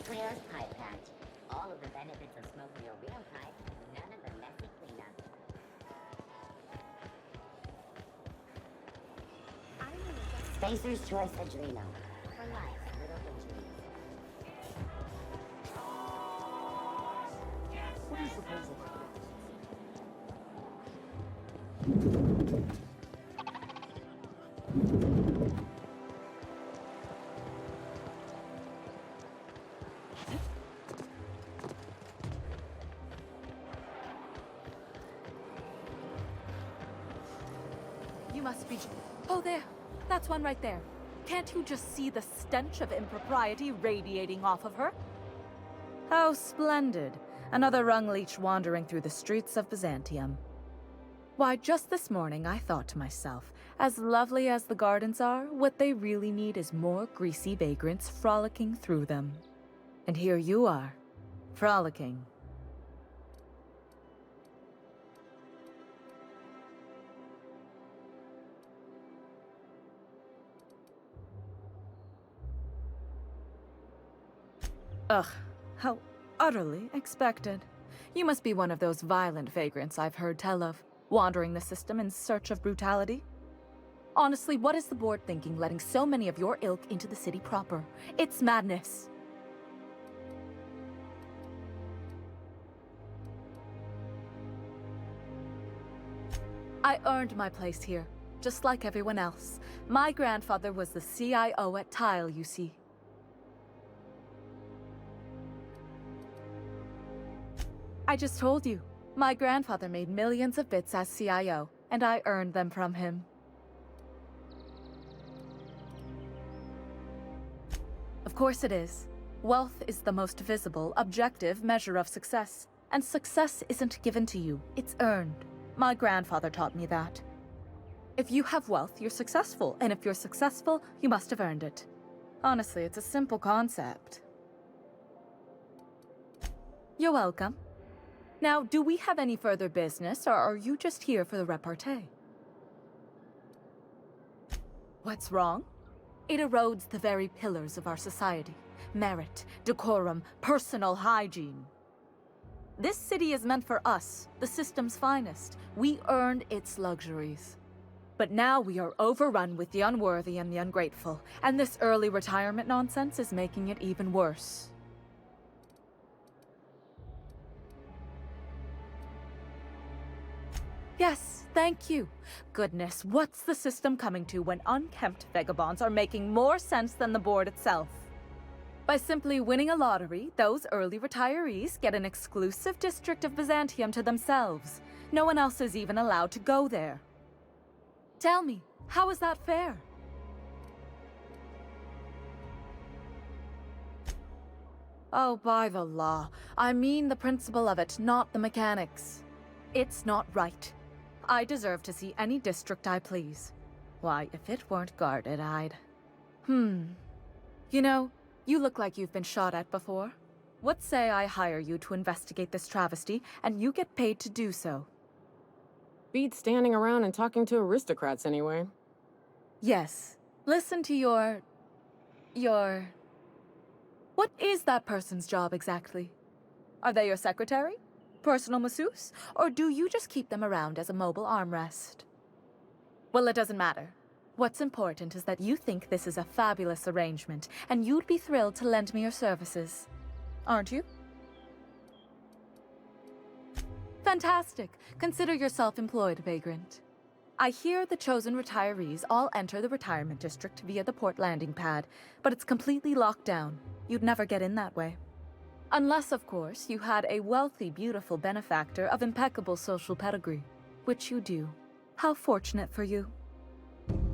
cleaner's pipe patch. All of the benefits of smoking a real pipe, none of the messy cleanup. Spacer's Choice Adreno. For life's little injuries. What is the proposal? You must be... Oh, there. That's one right there. Can't you just see the stench of impropriety radiating off of her? How splendid. Another rung leech wandering through the streets of Byzantium. Why, just this morning I thought to myself, as lovely as the gardens are, what they really need is more greasy vagrants frolicking through them. And here you are, frolicking. Ugh, how utterly expected. You must be one of those violent vagrants I've heard tell of, wandering the system in search of brutality. Honestly, what is the board thinking letting so many of your ilk into the city proper? It's madness. I earned my place here, just like everyone else. My grandfather was the CIO at Tile, you see. I just told you. My grandfather made millions of bits as CIO, and I earned them from him. Of course it is. Wealth is the most visible, objective measure of success. And success isn't given to you, it's earned. My grandfather taught me that. If you have wealth, you're successful, and if you're successful, you must have earned it. Honestly, it's a simple concept. You're welcome. Now, do we have any further business, or are you just here for the repartee? What's wrong? It erodes the very pillars of our society. Merit, decorum, personal hygiene. This city is meant for us, the system's finest. We earned its luxuries. But now we are overrun with the unworthy and the ungrateful, and this early retirement nonsense is making it even worse. Yes, thank you. Goodness, what's the system coming to when unkempt vagabonds are making more sense than the board itself? By simply winning a lottery, those early retirees get an exclusive district of Byzantium to themselves. No one else is even allowed to go there. Tell me, how is that fair? Oh, by the law. I mean the principle of it, not the mechanics. It's not right. I deserve to see any district I please. Why, if it weren't guarded, I'd... You know, you look like you've been shot at before. What say I hire you to investigate this travesty, and you get paid to do so? Beats standing around and talking to aristocrats anyway. Yes. Listen to your... What is that person's job exactly? Are they your secretary? Personal masseuse? Or do you just keep them around as a mobile armrest? Well, it doesn't matter. What's important is that you think this is a fabulous arrangement, and you'd be thrilled to lend me your services. Aren't you? Fantastic. Consider yourself employed, vagrant. I hear the chosen retirees all enter the retirement district via the port landing pad, but it's completely locked down. You'd never get in that way. Unless, of course, you had a wealthy, beautiful benefactor of impeccable social pedigree, which you do. How fortunate for you.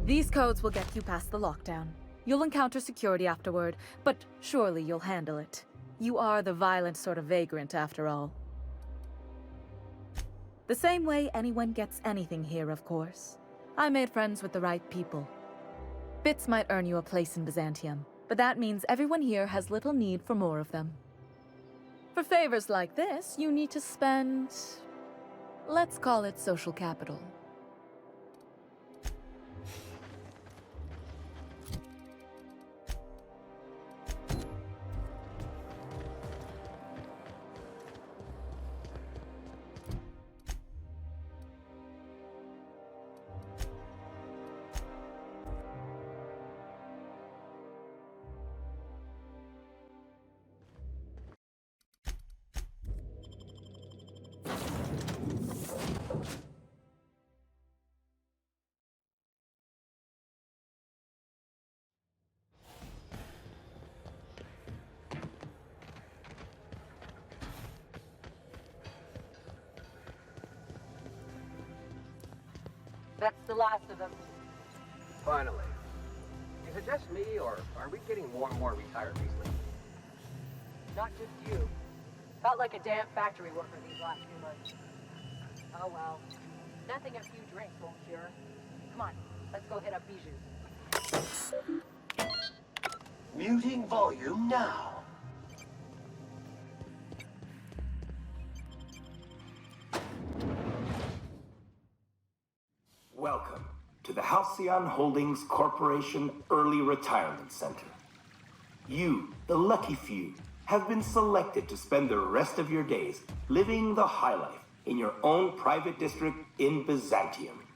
These codes will get you past the lockdown. You'll encounter security afterward, but surely you'll handle it. You are the violent sort of vagrant, after all. The same way anyone gets anything here, of course. I made friends with the right people. Bits might earn you a place in Byzantium, but that means everyone here has little need for more of them. For favors like this, you need to spend... let's call it social capital. That's the last of them. Finally. Is it just me, or are we getting more and more retirees lately? Not just you. Felt like a damn factory worker these last few months. Oh well. Nothing a few drinks won't cure. Come on, let's go hit up Bijou's. Muting volume now. Welcome to the Halcyon Holdings Corporation Early Retirement Center. You, the lucky few, have been selected to spend the rest of your days living the high life in your own private district in Byzantium.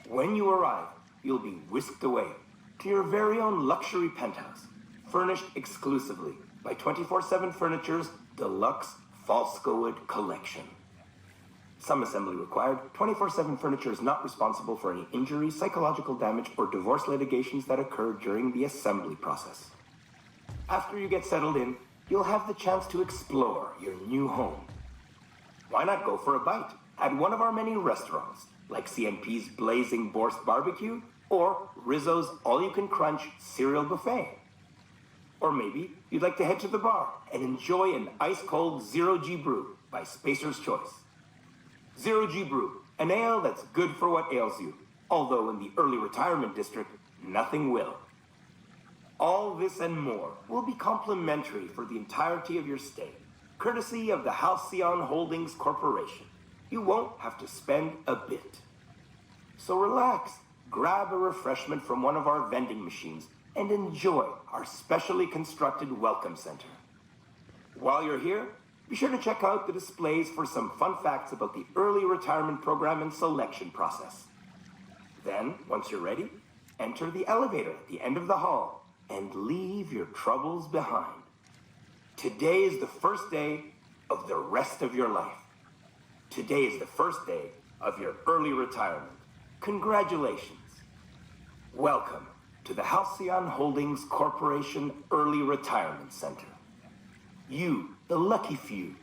When you arrive, you'll be whisked away to your very own luxury penthouse, furnished exclusively by 24/7 Furniture's deluxe Falscowood collection. Some assembly required. 24/7 Furniture is not responsible for any injury, psychological damage, or divorce litigations that occur during the assembly process. After you get settled in, you'll have the chance to explore your new home. Why not go for a bite at one of our many restaurants, like CNP's Blazing Borscht Barbecue or Rizzo's All-You-Can-Crunch Cereal Buffet? Or maybe you'd like to head to the bar and enjoy an ice-cold Zero-G Brew by Spacer's Choice. Zero-G Brew, an ale that's good for what ails you, although in the early retirement district, nothing will. All this and more will be complimentary for the entirety of your stay, courtesy of the Halcyon Holdings Corporation. You won't have to spend a bit. So relax, grab a refreshment from one of our vending machines, and enjoy our specially constructed welcome center. While you're here, be sure to check out the displays for some fun facts about the early retirement program and selection process. Then, once you're ready, enter the elevator at the end of the hall and leave your troubles behind. Today is the first day of the rest of your life. Today is the first day of your early retirement. Congratulations. Welcome to the Halcyon Holdings Corporation Early Retirement Center. You, the lucky few.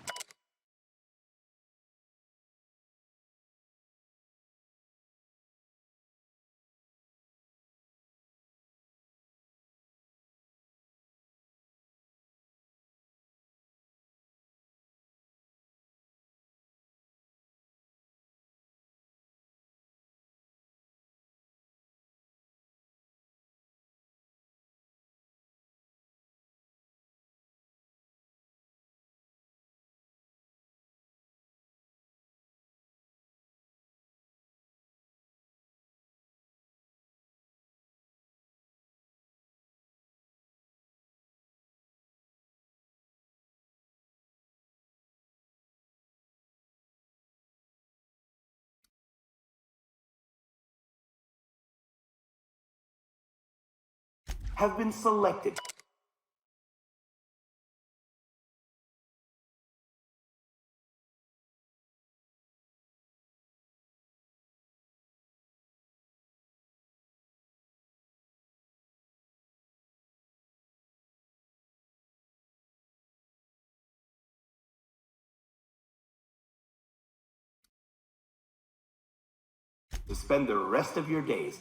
Have been selected. To spend the rest of your days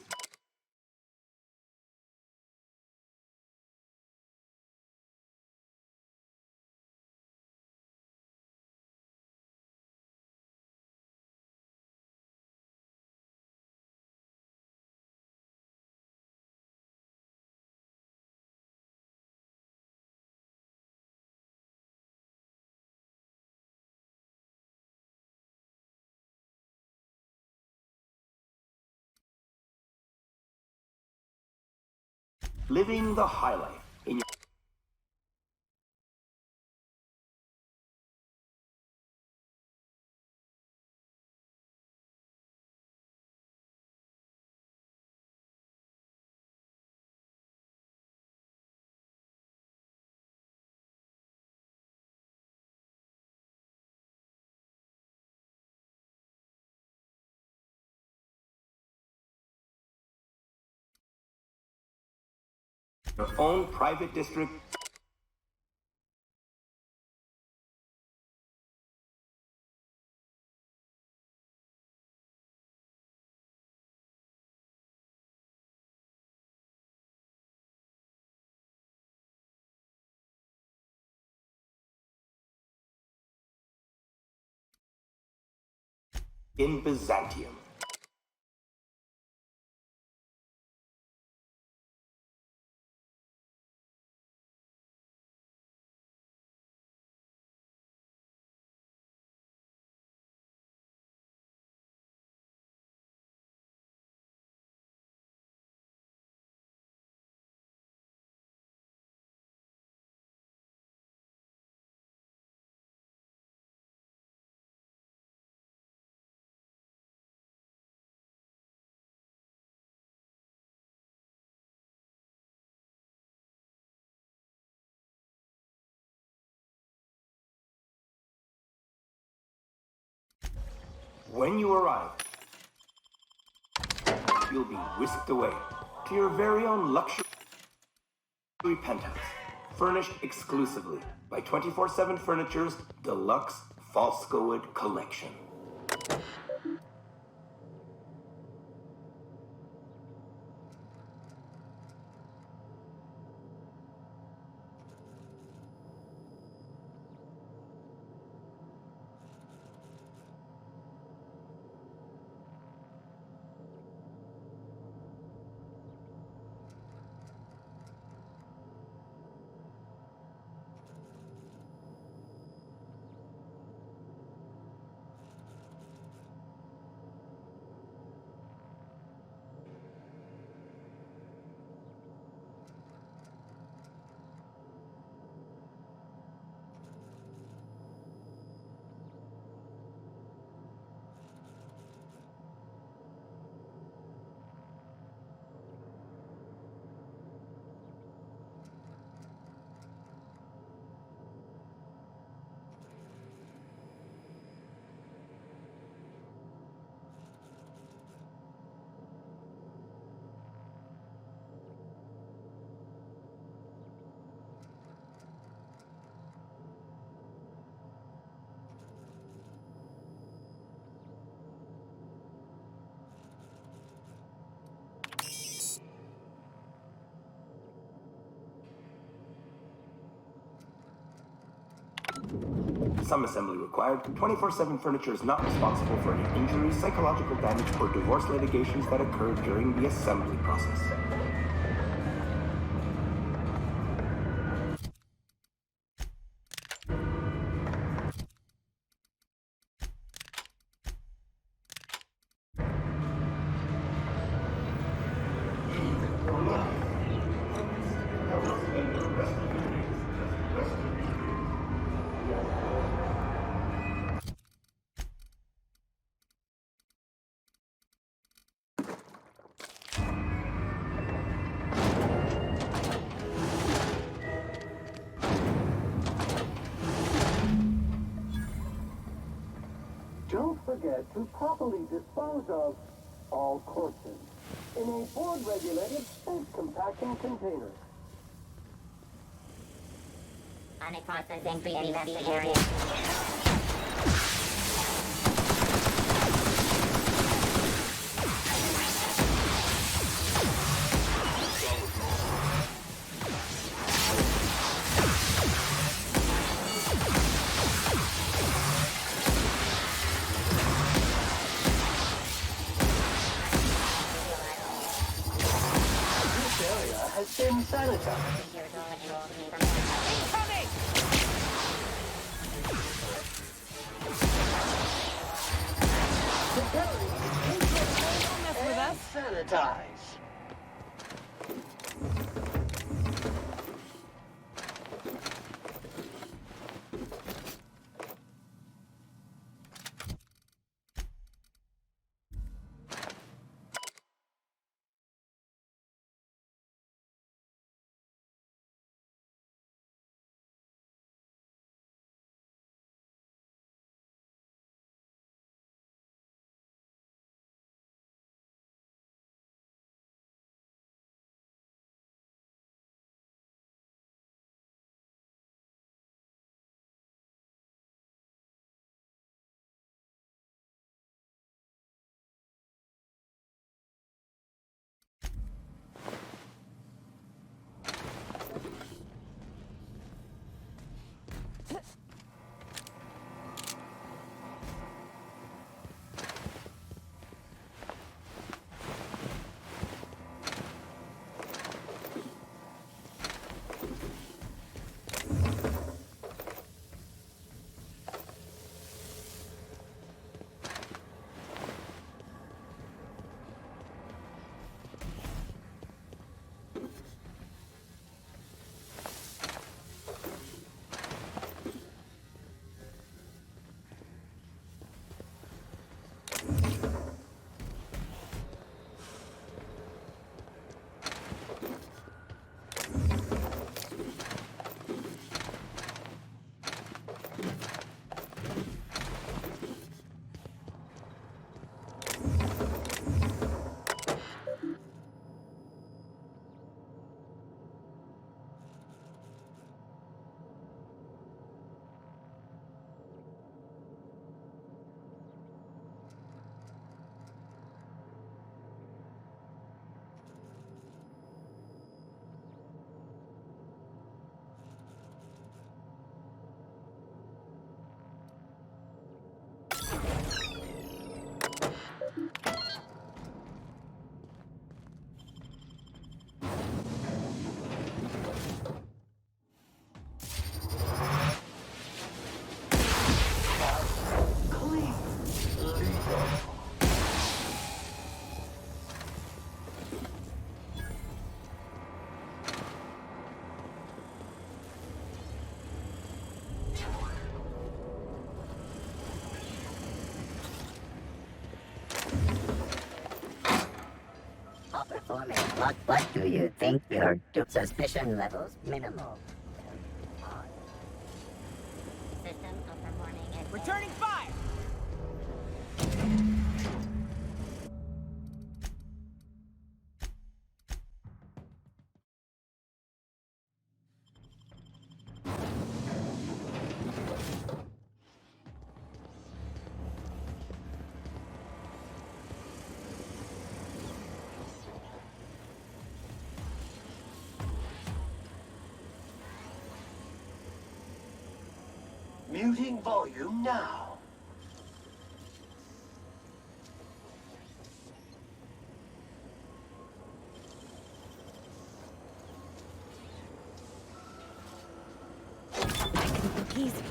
living the high life in your own private district. in Byzantium. When you arrive, you'll be whisked away to your very own luxury penthouse, furnished exclusively by 24/7 Furniture's deluxe Falscowood collection. Some assembly required. 24/7 Furniture is not responsible for any injuries, psychological damage, or divorce litigations that occurred during the assembly process. Don't forget to properly dispose of all corpses in a board-regulated space compacting container. Unprocessing pre-investigation. Has been sanitized. And sanitize. for me. What do you think you're doing? Suspicion levels minimal. On. System of performing at Returning fire! Muting volume now. Easy.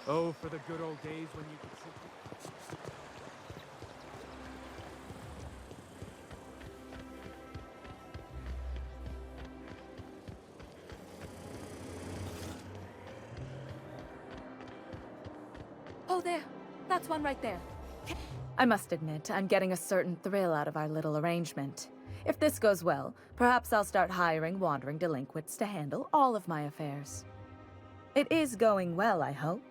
Oh, for the good old days when you could simply... Oh, there. That's one right there. I must admit, I'm getting a certain thrill out of our little arrangement. If this goes well, perhaps I'll start hiring wandering delinquents to handle all of my affairs. It is going well, I hope.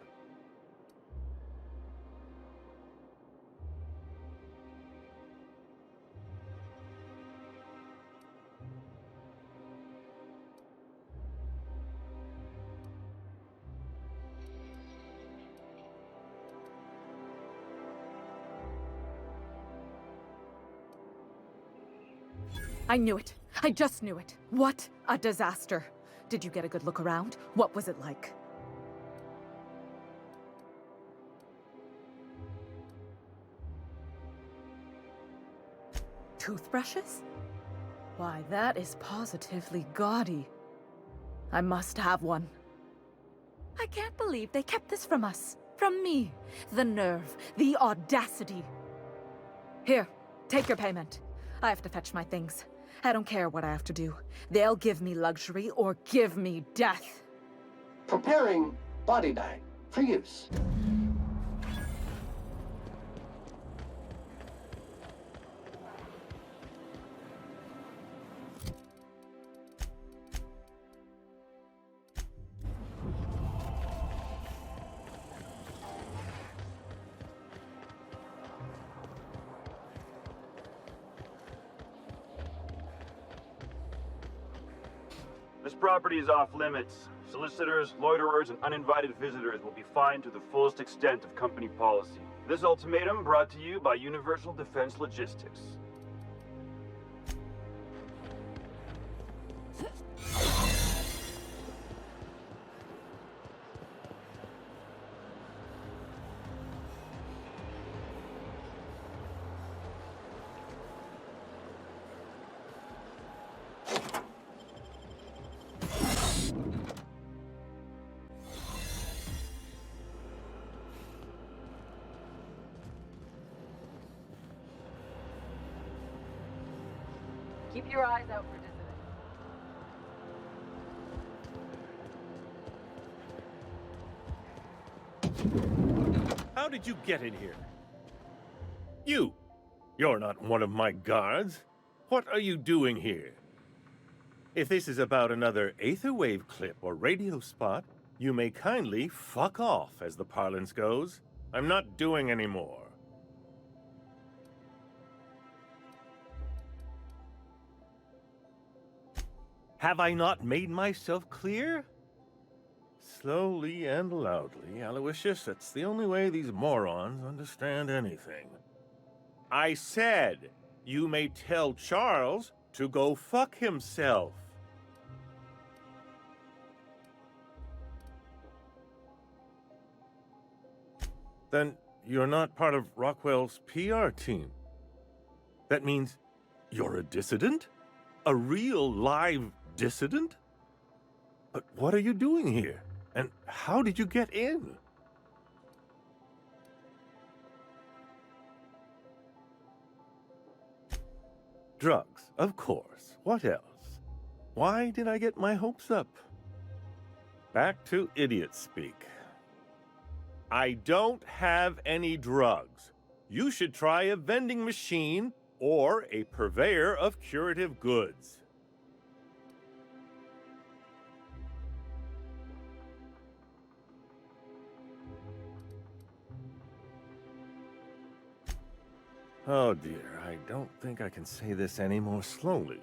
I knew it. I just knew it. What a disaster. Did you get a good look around? What was it like? Toothbrushes? Why, that is positively gaudy. I must have one. I can't believe they kept this from us. From me. The nerve. The audacity. Here, take your payment. I have to fetch my things. I don't care what I have to do. They'll give me luxury or give me death. Preparing body bag for use. This property is off limits. Solicitors, loiterers, and uninvited visitors will be fined to the fullest extent of company policy. This ultimatum brought to you by Universal Defense Logistics. Keep your eyes out for dissidents. How did you get in here? You're not one of my guards. What are you doing here? If this is about another Aetherwave clip or radio spot, you may kindly fuck off, as the parlance goes. I'm not doing any more. Have I not made myself clear? Slowly and loudly, Aloysius. That's the only way these morons understand anything. I said, you may tell Charles to go fuck himself. Then you're not part of Rockwell's PR team. That means you're a dissident? A real live dissident? But what are you doing here? And how did you get in? Drugs, of course. What else? Why did I get my hopes up? Back to idiot speak. I don't have any drugs. You should try a vending machine or a purveyor of curative goods. Oh dear, I don't think I can say this any more slowly.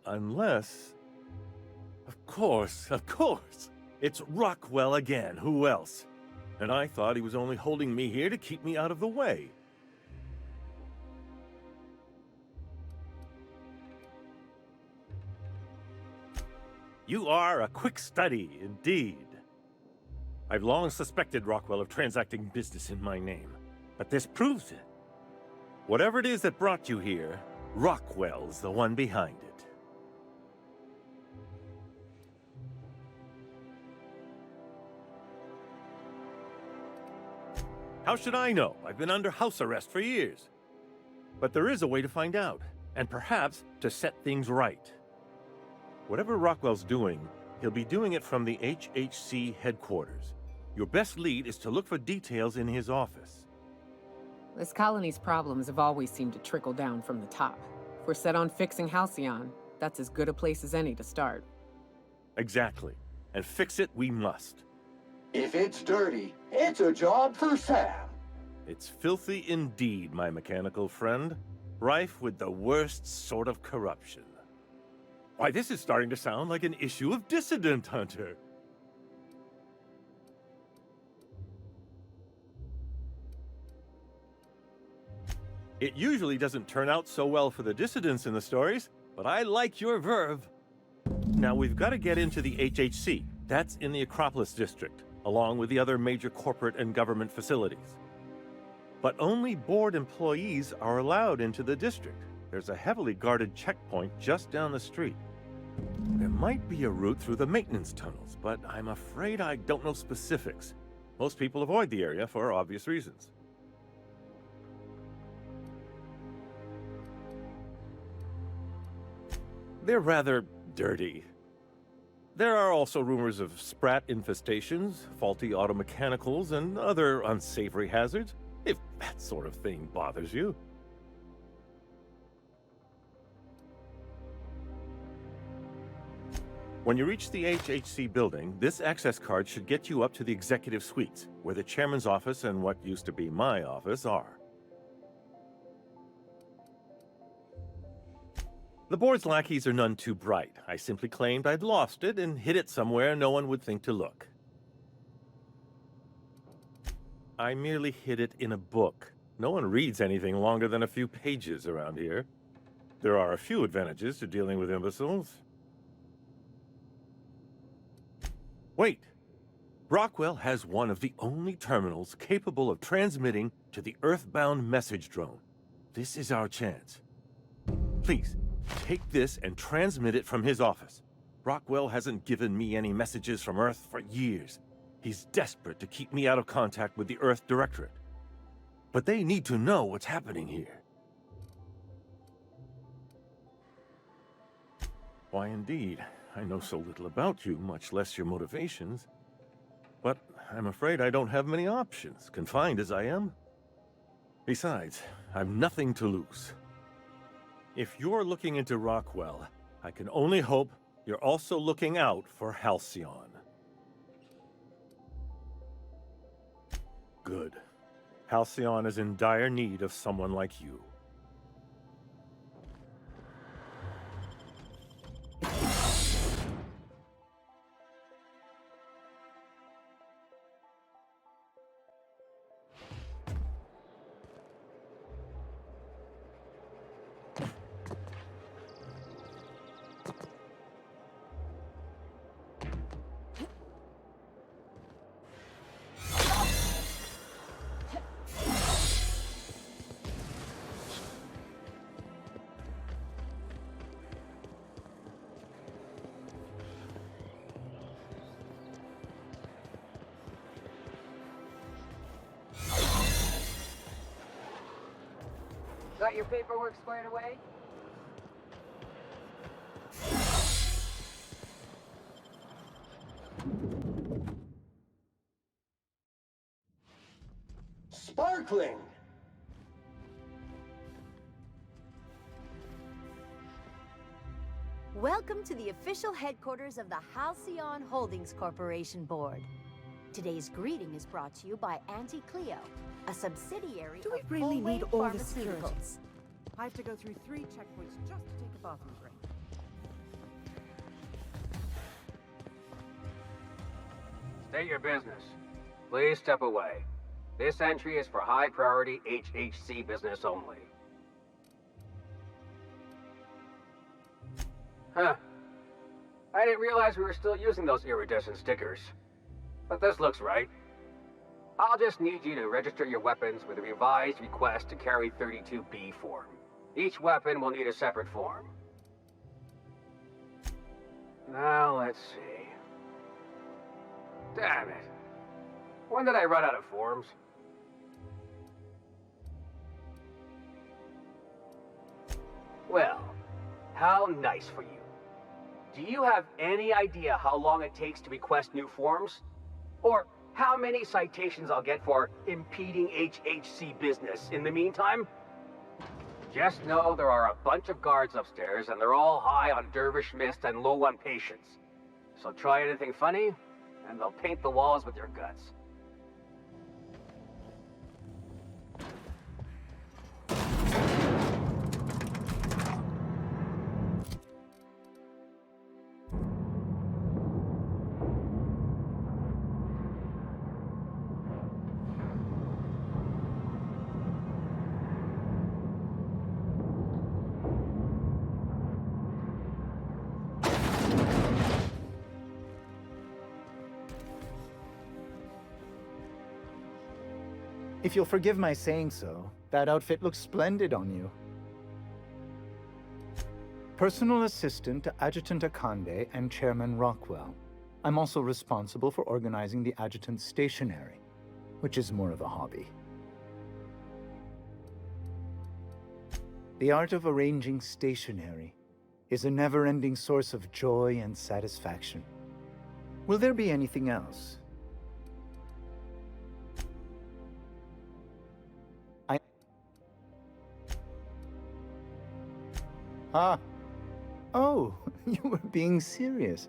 Unless... Of course. It's Rockwell again. Who else? And I thought he was only holding me here to keep me out of the way. You are a quick study, indeed. I've long suspected Rockwell of transacting business in my name, but this proves it. Whatever it is that brought you here, Rockwell's the one behind it. How should I know? I've been under house arrest for years. But there is a way to find out, and perhaps to set things right. Whatever Rockwell's doing, he'll be doing it from the HHC headquarters. Your best lead is to look for details in his office. This colony's problems have always seemed to trickle down from the top. If we're set on fixing Halcyon, that's as good a place as any to start. Exactly. And fix it we must. If it's dirty, it's a job for Sam. It's filthy indeed, my mechanical friend. Rife with the worst sort of corruption. Why, this is starting to sound like an issue of Dissident Hunter. It usually doesn't turn out so well for the dissidents in the stories, but I like your verve. Now, we've got to get into the HHC. That's in the Acropolis district, along with the other major corporate and government facilities. But only board employees are allowed into the district. There's a heavily guarded checkpoint just down the street. There might be a route through the maintenance tunnels, but I'm afraid I don't know specifics. Most people avoid the area for obvious reasons. They're rather dirty. There are also rumors of sprat infestations, faulty automechanicals, and other unsavory hazards, if that sort of thing bothers you. When you reach the HHC building, this access card should get you up to the executive suites, where the chairman's office and what used to be my office are. The board's lackeys are none too bright. I simply claimed I'd lost it and hid it somewhere no one would think to look. I merely hid it in a book. No one reads anything longer than a few pages around here. There are a few advantages to dealing with imbeciles. Wait! Rockwell has one of the only terminals capable of transmitting to the Earthbound message drone. This is our chance. Please, take this and transmit it from his office. Rockwell hasn't given me any messages from Earth for years. He's desperate to keep me out of contact with the Earth Directorate. But they need to know what's happening here. Why, indeed. I know so little about you, much less your motivations. But I'm afraid I don't have many options, confined as I am. Besides, I've nothing to lose. If you're looking into Rockwell, I can only hope you're also looking out for Halcyon. Good. Halcyon is in dire need of someone like you. Got your paperwork squared away? Sparkling! Welcome to the official headquarters of the Halcyon Holdings Corporation Board. Today's greeting is brought to you by Auntie Cleo, a subsidiary Do we of really need all Fullway this security? Pharmaceuticals. I have to go through 3 checkpoints just to take a bathroom break. State your business. Please step away. This entry is for high-priority HHC business only. Huh. I didn't realize we were still using those iridescent stickers. But this looks right. I'll just need you to register your weapons with a revised request to carry 32B form. Each weapon will need a separate form. Now, let's see. Damn it. When did I run out of forms? Well, how nice for you. Do you have any idea how long it takes to request new forms? Or how many citations I'll get for impeding HHC business in the meantime? Just know there are a bunch of guards upstairs and they're all high on dervish mist and low on patience. So try anything funny, and they'll paint the walls with your guts. If you'll forgive my saying so, that outfit looks splendid on you. Personal assistant to Adjutant Akande and Chairman Rockwell. I'm also responsible for organizing the adjutant's stationery, which is more of a hobby. The art of arranging stationery is a never-ending source of joy and satisfaction. Will there be anything else? Oh, you were being serious.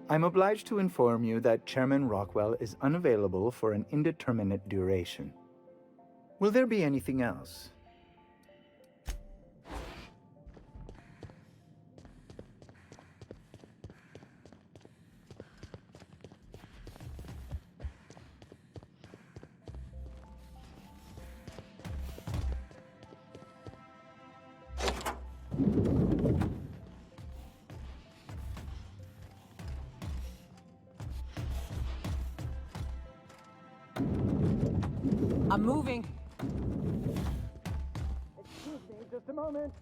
I'm obliged to inform you that Chairman Rockwell is unavailable for an indeterminate duration. Will there be anything else? I'm moving. Excuse me, just a moment.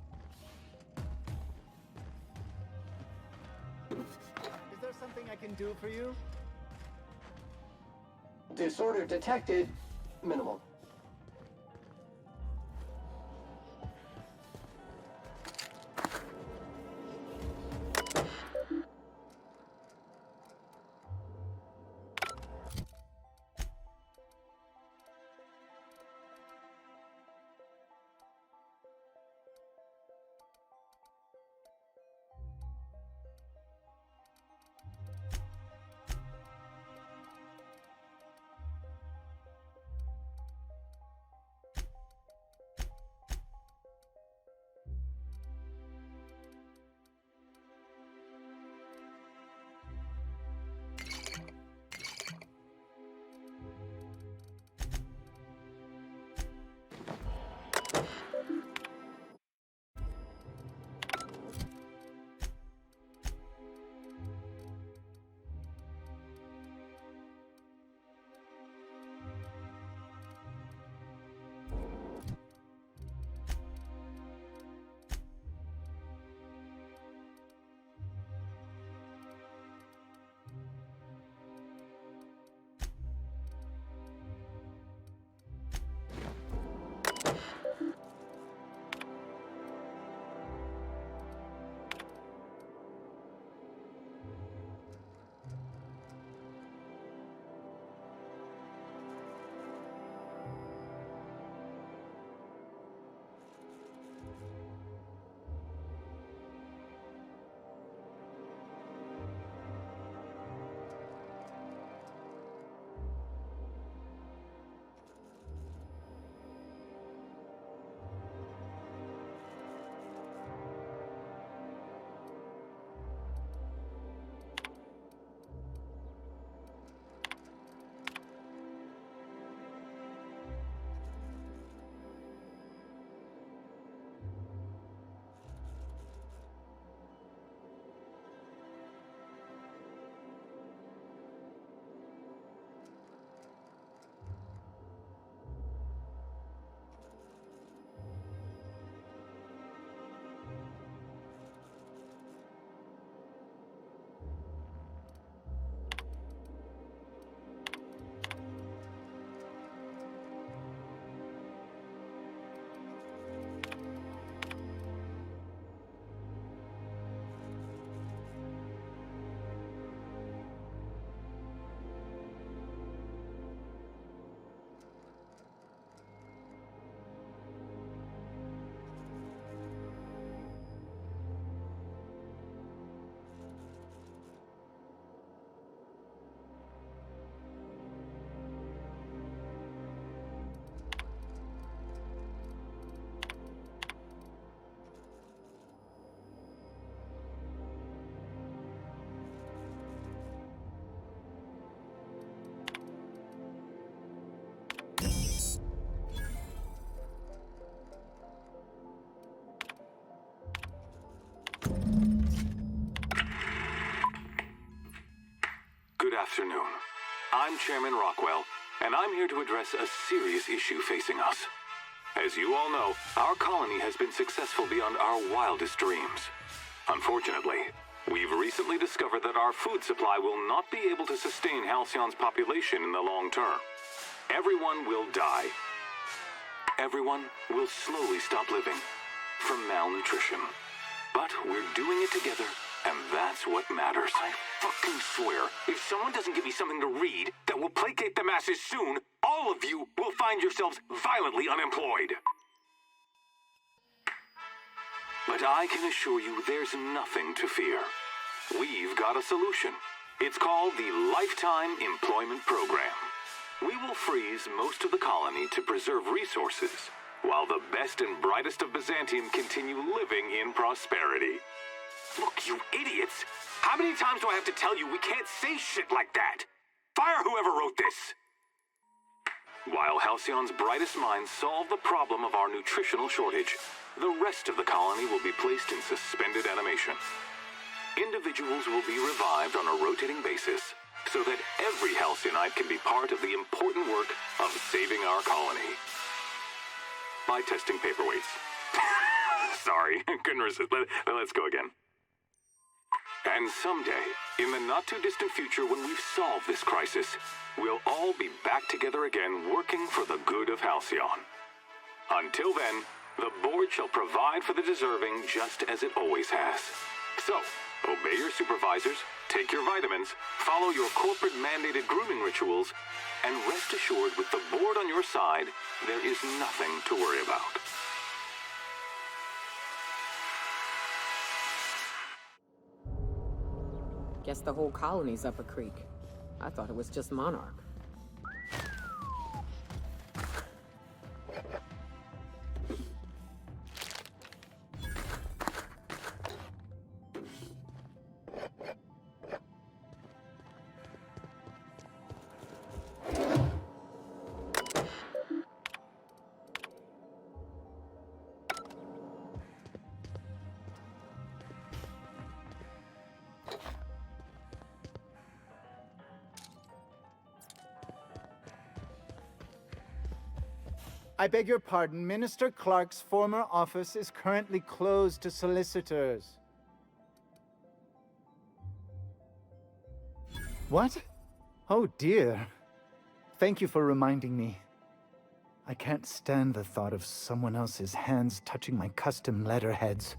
Is there something I can do for you? Disorder detected. Minimal. I'm Chairman Rockwell, and I'm here to address a serious issue facing us. As you all know, our colony has been successful beyond our wildest dreams. Unfortunately, we've recently discovered that our food supply will not be able to sustain Halcyon's population in the long term. Everyone will die. Everyone will slowly stop living from malnutrition. But we're doing it together, and that's what matters. I fucking swear, if someone doesn't give me something to read that will placate the masses soon, all of you will find yourselves violently unemployed. But I can assure you there's nothing to fear. We've got a solution. It's called the Lifetime Employment Program. We will freeze most of the colony to preserve resources, while the best and brightest of Byzantium continue living in prosperity. Look, you idiots! How many times do I have to tell you we can't say shit like that? Fire whoever wrote this! While Halcyon's brightest minds solve the problem of our nutritional shortage, the rest of the colony will be placed in suspended animation. Individuals will be revived on a rotating basis, so that every Halcyonite can be part of the important work of saving our colony. By testing paperweights. Sorry, couldn't resist. Let's go again. And someday, in the not-too-distant future when we've solved this crisis, we'll all be back together again working for the good of Halcyon. Until then, the board shall provide for the deserving just as it always has. So, obey your supervisors, take your vitamins, follow your corporate-mandated grooming rituals, and rest assured with the board on your side, there is nothing to worry about. Guess the whole colony's up a creek. I thought it was just Monarch. I beg your pardon, Minister Clark's former office is currently closed to solicitors. What? Oh dear. Thank you for reminding me. I can't stand the thought of someone else's hands touching my custom letterheads.